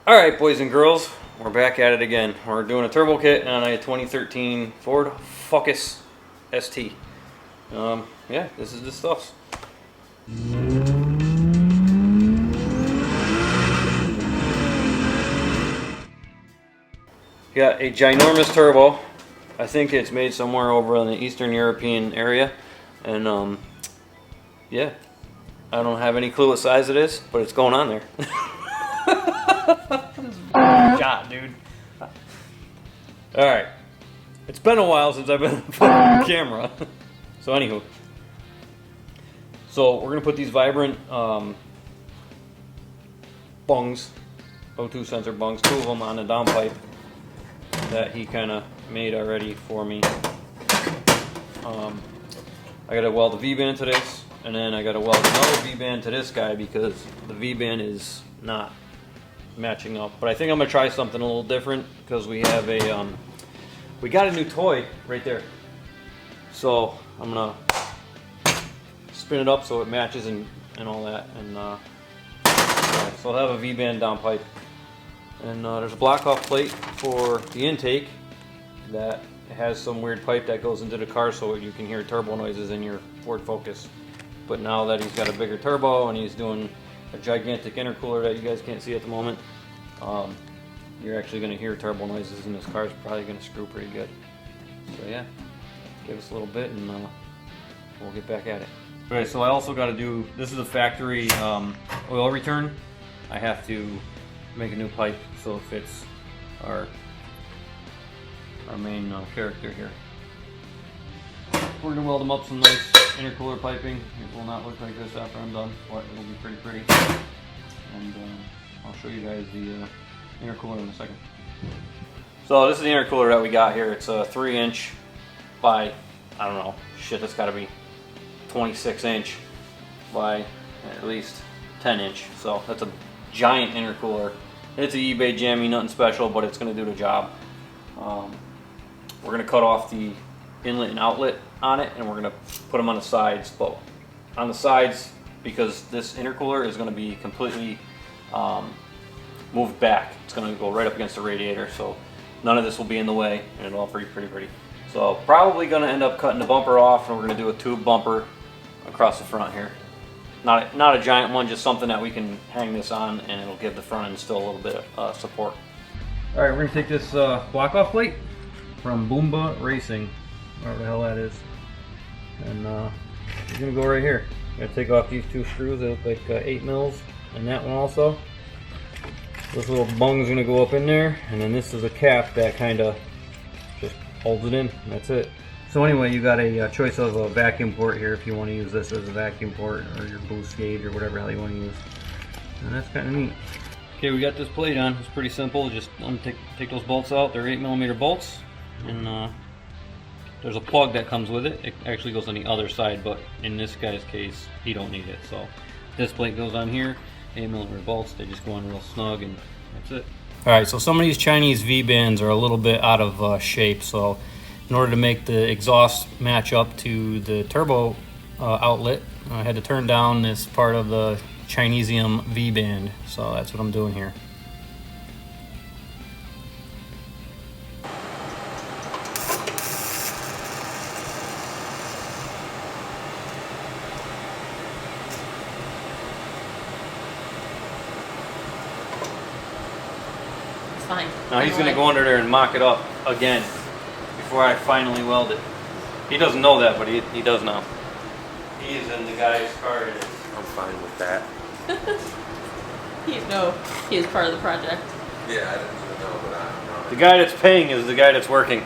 Alright, boys and girls, we're back at it again. We're doing a turbo kit on a 2013 Ford Focus ST. Yeah, this is the stuff. Got a ginormous turbo. I think it's made somewhere over in the Eastern European area. And yeah, I don't have any clue what size it is, but it's going on there. Shot, dude. Alright. It's been a while since I've been on camera. So anywho. So we're gonna put these vibrant bungs, O2 sensor bungs, 2 of them on the downpipe that he kinda made already for me. I gotta weld the V-band to this, and then I gotta weld another V-band to this guy because the V-band is not matching up. But I think I'm gonna try something a little different because we have a we got a new toy right there. So I'm gonna spin it up so it matches and all that. And yeah, so I'll have a V-band downpipe. And there's a block off plate for the intake that has some weird pipe that goes into the car so you can hear turbo noises in your Ford Focus. But now that he's got a bigger turbo and he's doing a gigantic intercooler that you guys can't see at the moment, you're actually going to hear turbo noises, and this car is probably going to screw pretty good. So yeah, give us a little bit and we'll get back at it. Okay, so I also got to do, this is a factory oil return. I have to make a new pipe so it fits our main character here. We're going to weld them up some nice intercooler piping. It will not look like this after I'm done, but it'll be pretty pretty. And I'll show you guys the intercooler in a second. So this is the intercooler that we got here. It's a 3-inch by, I don't know, shit, that's got to be 26-inch by at least 10-inch. So that's a giant intercooler. It's an eBay jammy, nothing special, but it's going to do the job. We're going to cut off the inlet and outlet on it, and we're going to put them on the sides. But on the sides, because this intercooler is going to be completely moved back, it's going to go right up against the radiator, so none of this will be in the way, and it'll all pretty pretty. So probably going to end up cutting the bumper off, and we're going to do a tube bumper across the front here. Not a giant one, just something that we can hang this on, and it'll give the front end still a little bit of support. All right, we're going to take this block off plate from Boomba Racing, whatever the hell that is, and we're going to go right here. I'm going to take off these 2 screws. They look like 8 mils, and that one also. This little bung's going to go up in there, and then this is a cap that kind of just holds it in. That's it. So anyway, you got a choice of a vacuum port here if you want to use this as a vacuum port, or your boost gauge, or whatever hell you want to use. And that's kind of neat. Okay, we got this plate on. It's pretty simple. Just take those bolts out. They're 8mm bolts, and there's a plug that comes with it. It actually goes on the other side, but in this guy's case, he don't need it. So this plate goes on here. 8mm bolts. They just go on real snug, and that's it. All right. So some of these Chinese V-bands are a little bit out of shape. So in order to make the exhaust match up to the turbo outlet, I had to turn down this part of the Chinesium V-band. So that's what I'm doing here. It's fine. Now he's going to go under there and mock it up again before I finally weld it. He doesn't know that, but he does now. He is in the guy's car. I'm fine with that. He is part of the project. Yeah, I didn't even know, but I don't know. The guy that's paying is the guy that's working.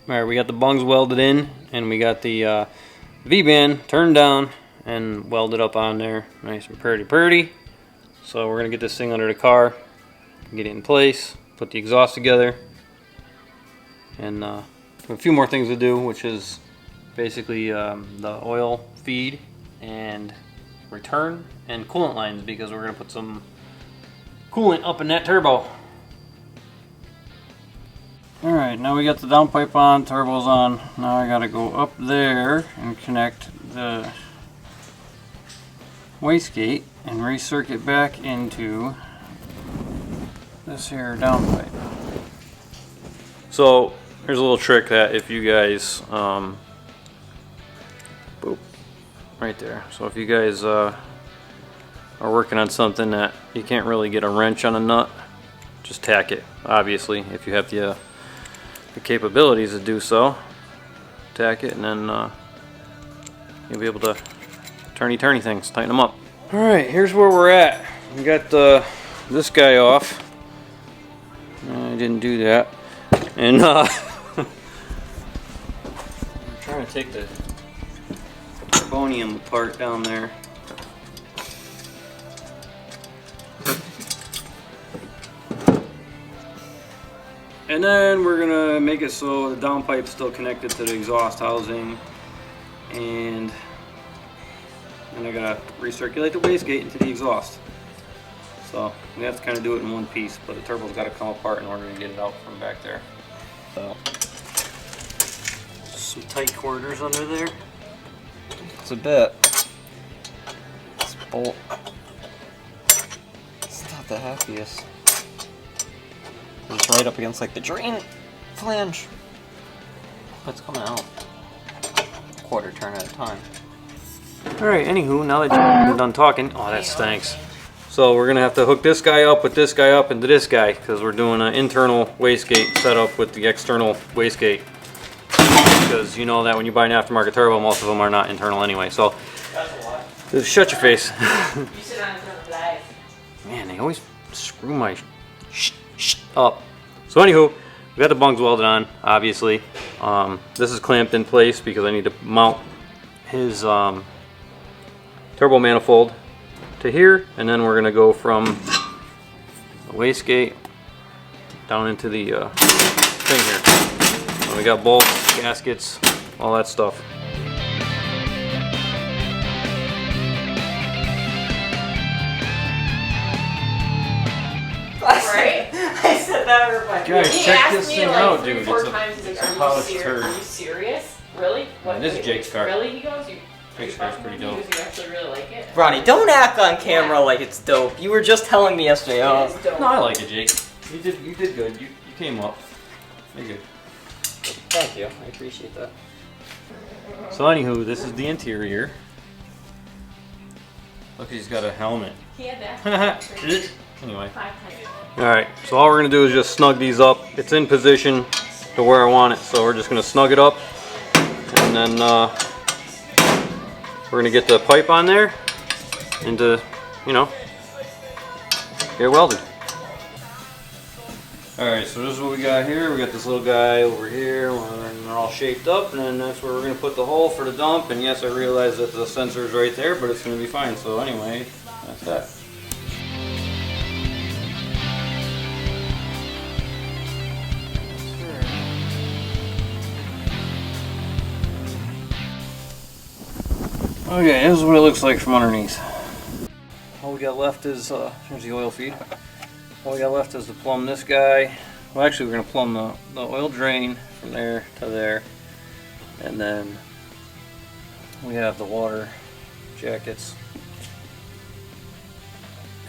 Alright, we got the bungs welded in, and we got the V-band turned down and welded up on there. Nice and pretty. So we're going to get this thing under the car, get it in place, put the exhaust together, and a few more things to do, which is basically the oil feed and return and coolant lines, because we're going to put some coolant up in that turbo. Alright, now we got the downpipe on, turbo's on. Now I got to go up there and connect the wastegate and recircuit back into this here downpipe. So here's a little trick that if you guys, boop, right there. So if you guys are working on something that you can't really get a wrench on a nut, just tack it. Obviously, if you have the capabilities to do so, tack it, and then you'll be able to turny things, tighten them up. All right, here's where we're at. We got this guy off. I didn't do that, and I'm trying to take the carbonium apart down there. And then we're gonna make it so the downpipe's still connected to the exhaust housing, and then I gotta recirculate the wastegate into the exhaust. So we have to kind of do it in one piece, but the turbo's got to come apart in order to get it out from back there. So some tight quarters under there. It's a bit. This bolt. It's not the happiest. It's right up against like the drain flange. It's coming out. Quarter turn at a time. Alright, anywho, now that you're done talking, oh that stinks. So we're gonna have to hook this guy up with this guy up into this guy, because we're doing an internal wastegate setup with the external wastegate. Because you know that when you buy an aftermarket turbo, most of them are not internal anyway. So just shut your face. You sit on the flies. Man, they always screw my up. So anywho, we got the bungs welded on, obviously. This is clamped in place because I need to mount his turbo manifold to here, and then we're gonna go from the wastegate down into the thing here. And we got bolts, gaskets, all that stuff. Right? I said that everybody. Guys, He check asked this me thing like out, 3 or dude. 4 It's a- times. He's it's a like, polished are turd. you serious? Really? What? And this is Jake's car. Really? He goes, you Jake's car's pretty dope. Because you actually really like it? Ronnie, don't act on camera like it's dope. You were just telling me yesterday. It is dope. No, I like it, Jake. You did good. You came up. You're good. Thank you. I appreciate that. So anywho, this is the interior. Look, he's got a helmet. He had that. Anyway. 5 times. Alright, so all we're going to do is just snug these up. It's in position to where I want it, so we're just going to snug it up. And then we're going to get the pipe on there and to, you know, get it welded. Alright, so this is what we got here. We got this little guy over here, and they're all shaped up, and then that's where we're going to put the hole for the dump. And yes, I realize that the sensor's right there, but it's going to be fine. So anyway, that's that. Okay, this is what it looks like from underneath. All we got left is, here's the oil feed. All we got left is to plumb this guy. Well, actually, we're going to plumb the oil drain from there to there. And then we have the water jackets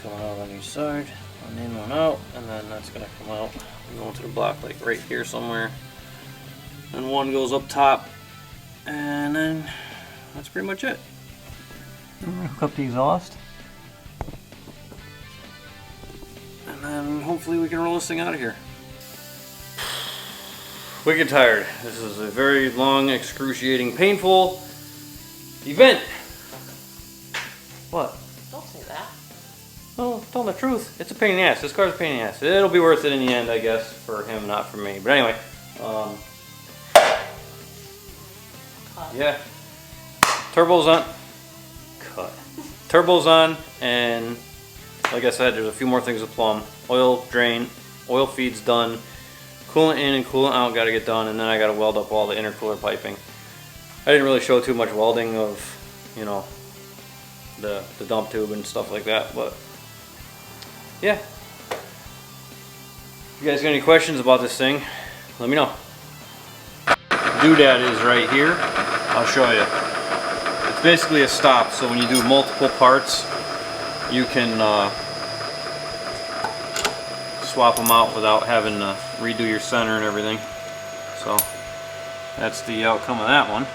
coming out on each side. One in, one out. And then that's going to come out and go into the block like right here somewhere. And one goes up top. And then that's pretty much it. I'm going to hook up the exhaust. And then hopefully we can roll this thing out of here. Wicked tired. This is a very long, excruciating, painful event. What? Don't say that. Oh, tell the truth. It's a pain in the ass. This car's a pain in the ass. It'll be worth it in the end, I guess, for him, not for me. But anyway, yeah. Turbo's on. Cut. Turbo's on, and like I said, there's a few more things to plumb. Oil drain, oil feed's done. Coolant in and coolant out got to get done, and then I got to weld up all the intercooler piping. I didn't really show too much welding of, you know, the dump tube and stuff like that, but yeah. If you guys got any questions about this thing, let me know. Doodad is right here. I'll show you. It's basically a stop, so when you do multiple parts, you can swap them out without having to redo your center and everything. So that's the outcome of that one.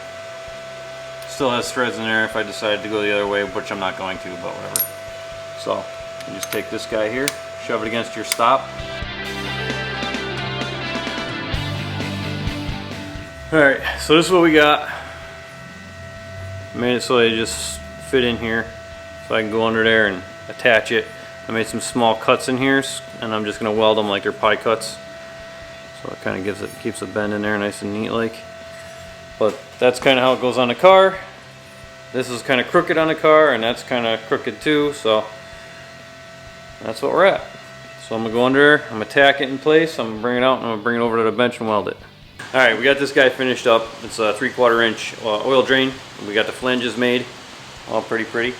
Still has threads in there if I decided to go the other way, which I'm not going to, but whatever. So you just take this guy here, shove it against your stop. Alright, so this is what we got. Made it so they just fit in here, so I can go under there and attach it. I made some small cuts in here, and I'm just going to weld them like they're pie cuts. So it kind of keeps the bend in there nice and neat like. But that's kind of how it goes on the car. This is kind of crooked on the car, and that's kind of crooked too, so that's what we're at. So I'm going to go under, I'm going to tack it in place, I'm going to bring it out, and I'm going to bring it over to the bench and weld it. Alright, we got this guy finished up. It's a 3/4 inch oil drain. We got the flanges made, all pretty.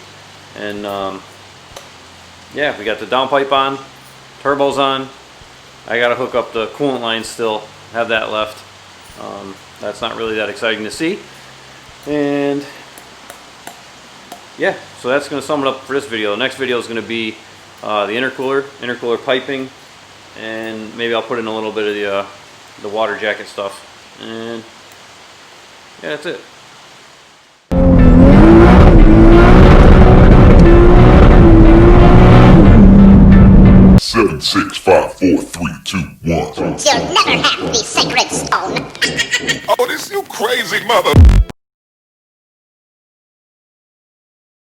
And yeah, we got the downpipe on, turbos on. I got to hook up the coolant line still, have that left. That's not really that exciting to see. And yeah, so that's going to sum it up for this video. The next video is going to be the intercooler piping, and maybe I'll put in a little bit of the water jacket stuff. And yeah, that's it. 7, 6, 5, 4, 3, 2, 1. You'll never have the sacred stone. Oh, this you crazy mother.